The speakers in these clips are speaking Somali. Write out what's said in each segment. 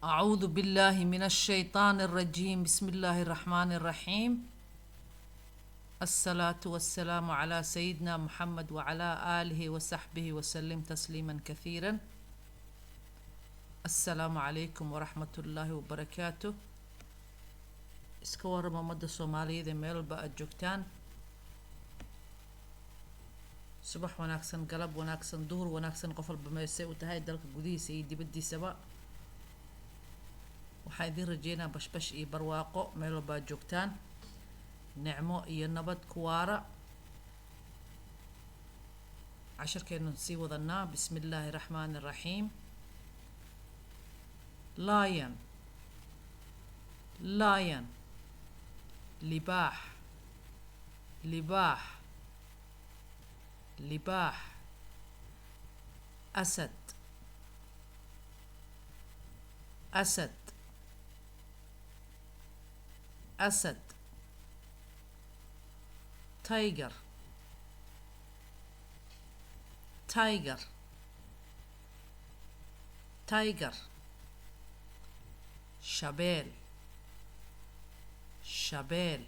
أعوذ بالله من الشيطان الرجيم. بسم الله الرحمن الرحيم. الصلاة والسلام على سيدنا محمد وعلى آله وصحبه وسلم تسليما كثيرا. السلام عليكم ورحمة الله وبركاته. iska warama ummadda Soomaaliyeed meel walba aad joogtaan. subax wanaagsan, galab wanaagsan, duhur wanaagsan, qof walba meesay u tahay dalka gudihiisa iyo dibaddiisaba. waxaan idin rajeynaa bashbash iyo barwaaqo meel walba aad joogtaan, nicmo iyo nabad ku waara. casharkeenu sii wadanaa. bismillaahi raxmaani raxiim. lion lion libaax libaax libaax. asad asad asad. tiger tiger tiger. shabeel shabeel.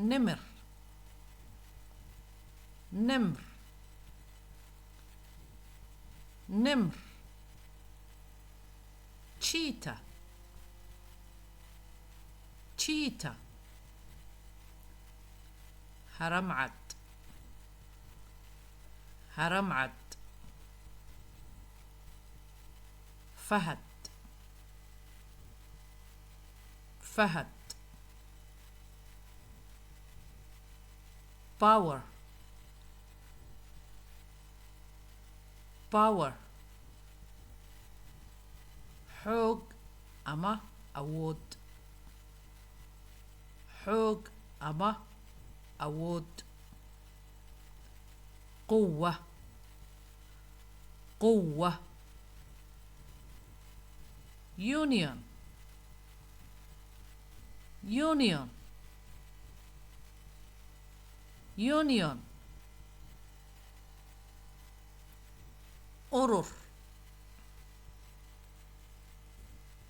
nimr nimr nimr. cheetah cheetah. haramcad haramcad. fahad fahad. power power. xoog ama awood xoog ama awood. quwwa quwwa. union union union. urur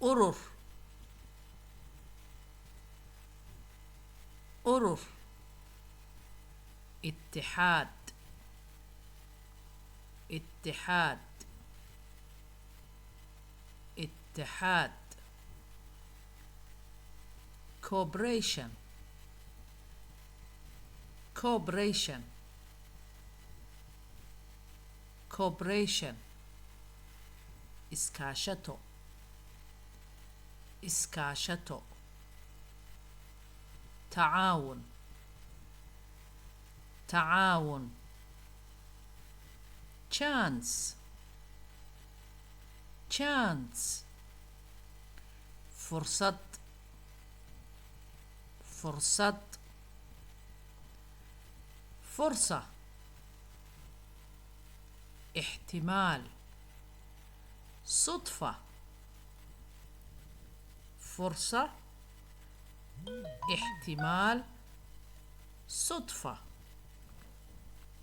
urur urur. اتحاد اتحاد اتحاد. cooperation cooperation cooperation. iskaashato iskaashato. tacaawun tacaawun. chance chance. fursad fursad. فرصة. احتمال. صدفة. فرصة احتمال صدفة.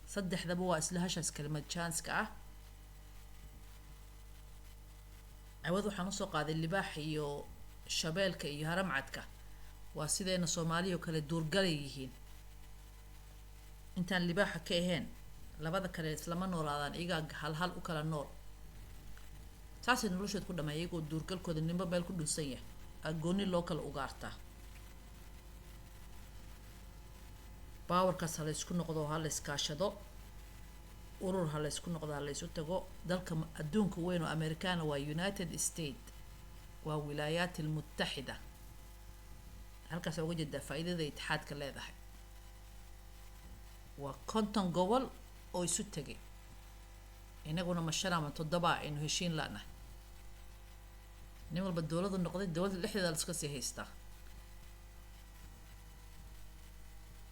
صدح ذبوا اسلهاش كلمة chance كأه. عوضو حنسوق هذا اللباح iyo shabeelka iyo haramcadka waa sideena Soomaaliyo kala duurgalayeen. intaan libaaxa ka ahayn labada kale islama noolaadaan, iyaga hal hal u kala nool. taasi noloshood ku dhameeyay oo duurgalkooda nimba meel ku dhunsan yahay, agooni loo kala ugaartaa. powerkaas la isku noqdo, hal iskaashado, urur hal isku noqdo, hal isu tago. dalka adduunka weyn oo Amerikaana waa United States, waa Wilaayaat Almutaxida. halkaas uga jeeda faa'iidada itixaadka leedahay. waa konton gobol oo isu tagay. inaguna mashana ama 7 aynu heshiin laanahay. nin walba dawladdu noqday, dawladda dhexdeeda la iska sii haystaa.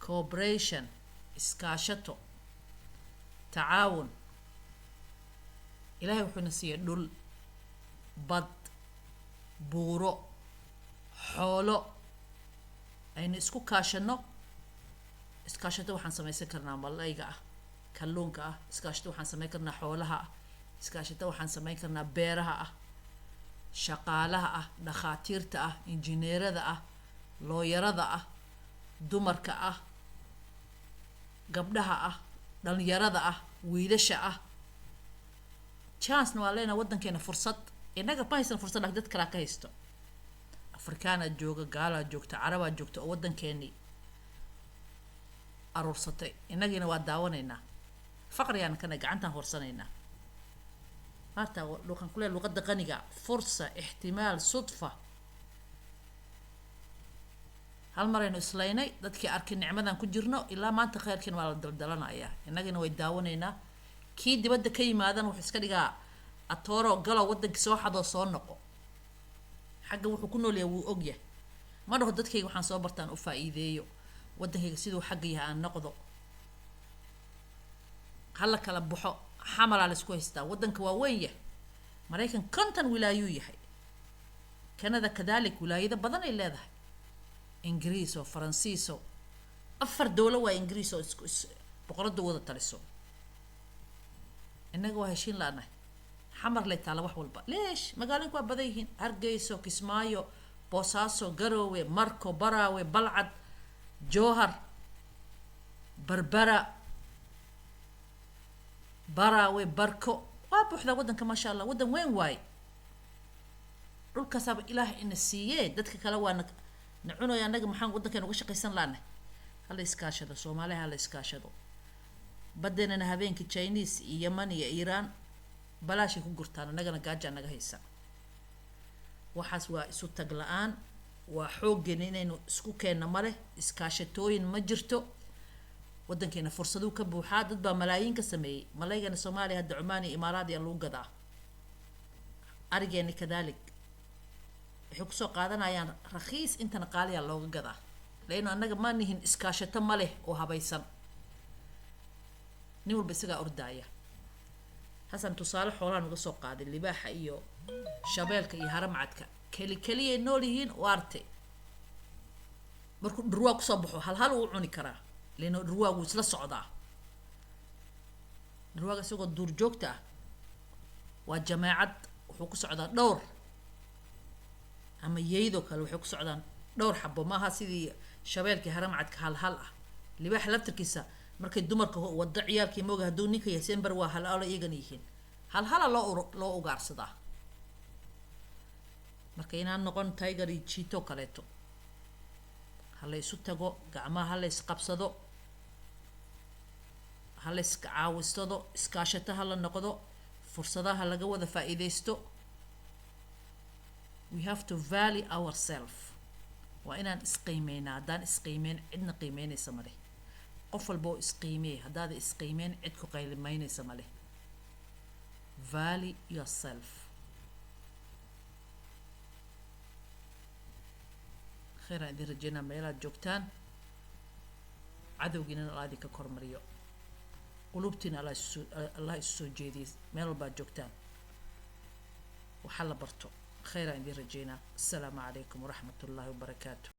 cooperation iskaashato tacaawun. ilaahay wuxuuna siiyay dhul, bad, buuro, xoolo aynu isku kaashano. iskaashato waxaan samaysan karnaa malayga ah, kalluunka ah. iskaashato waxaan samayn karnaa xoolaha ah. iskaashata waxaan samayn karnaa beeraha ah, shaqaalaha ah, dhakhaatiirta ah, injineerada ah, looyarada ah, dumarka ah, gabdhaha ah, dhalinyarada ah, wiilasha ah. chance waa leena wadankeena fursad inaga ma haysan fursad dad kale ka haysto. Afrikaana jooga, gaala joogta, caraba joogta oo wadankeeni aruursatay, inagina waa daawanaynaa. faqriyaan kana gacantaan horsanaynaa. maanta luqan kule luqada qaniga fursa ihtimaal sudfa hal maraynu islaynay dadkii arkay nicmadan ku jirno ilaa maanta khayrkiina waa la daldalanaya. inagina way daawanaynaa. kii dibadda ka yimaadan wuxuu iska dhigaa atooro galo wadanka soo xadoo soo noqo. xagga wuxuu ku nool yahay wuu ogyahay. ma dhaho dadkayga waxaan soo bartaan u faa'iideeyo wadankayga siduu xagga yahay aan noqdo. hala kala baxo xamala la isku haystaa. wadanka waa weyn yahay. maraykan konton wilaayuu yahay. kanada kadalik wilaayada badan ay leedahay. ingiriis oo faransiis oo 4 dowlo waa ingiriis oo isku boqorada wada taliso. inaga waa heshiin laanahay. xamar lay taala wax walba. leesh magaalooyinku waa badan yihiin. hargeyso, kismaayo, boosaaso, garowe, marko, baraawe, balcad, jowhar, barbara, baraawe, barko. waa buuxda wadanka maasha allah. wadan weyn waay. dhulkaasaaba ilaahay ina siiyee. dadka kale waa nacunoy anaga maxaan wadankeena uga shaqaysan laanahay. hala iskaashado. soomaaliya hala iskaashado. baddeenana habeenkii Chinese iyo Yemen iyo Iran balaashay ku gurtaan. anagana gaaja naga haysa. waxaas waa isu tag la-aan. waa xooggeena inaynu isku keenna male. iskaashatooyin ma jirto. wadankeena fursaduu ka buuxaa. dad baa malaayiin ka sameeyey. malaygana Soomaaliya hadda Cumaan iyo Imaaraad ayaa lagu gadaa. arigeeni kadalik waxay kusoo qaadanayaan rakhiis. intana qaaliyaa looga gadaa. leino annaga ma nihin iskaashato ma leh oo habaysan. nin walba isagaa ordaaya. hasan tusaale xoolaan uga soo qaaday libaaxa iyo shabeelka iyo haramcadka keliyay nool yihiin waarte. markuu dhurwaa kusoo baxo hal uu cuni karaa. leeno dhurwaagu isla socdaa. dhurwaaga isagoo duur joogta ah waa jamaacad. wuxuu ku socdaa dhowr ama yeydoo kale waxay ku socdaan dhowr xabo. maaha sidii shabeelkii haramcadka hal ah. libaaxa laftarkiisa markay dumarka wada ciyaalkii mooga hadduu ninka yahay sember waa hal ala iyagan yihiin. hal loo ugaarsadaa. marka inaan noqon tiger iyo cheetah kaleeto. hala isu tago. gacmaha hala isqabsado. hala iska caawistado. iskaashato hala noqdo. fursadaha laga wada faa'iidaysto. we have to value ourselves. waa inaan isqiimeynaa. haddaan isqiimeyn cidna qiimeynaysa ma leh. qof walba oo isqiimee. haddaada isqiimeyn cid ku qaylimaynaysa ma leh. value yourself. khayran idin rajeynaa meelaad joogtaan. cadowgiina allah idinka kormariyo. qulubtiina allah isu soo jeediyay meel walbaad joogtaan. waxaa la barto. khayran idin rajeynaa. asalaamu calaykum waraxmat ullaahi wabarakaatu.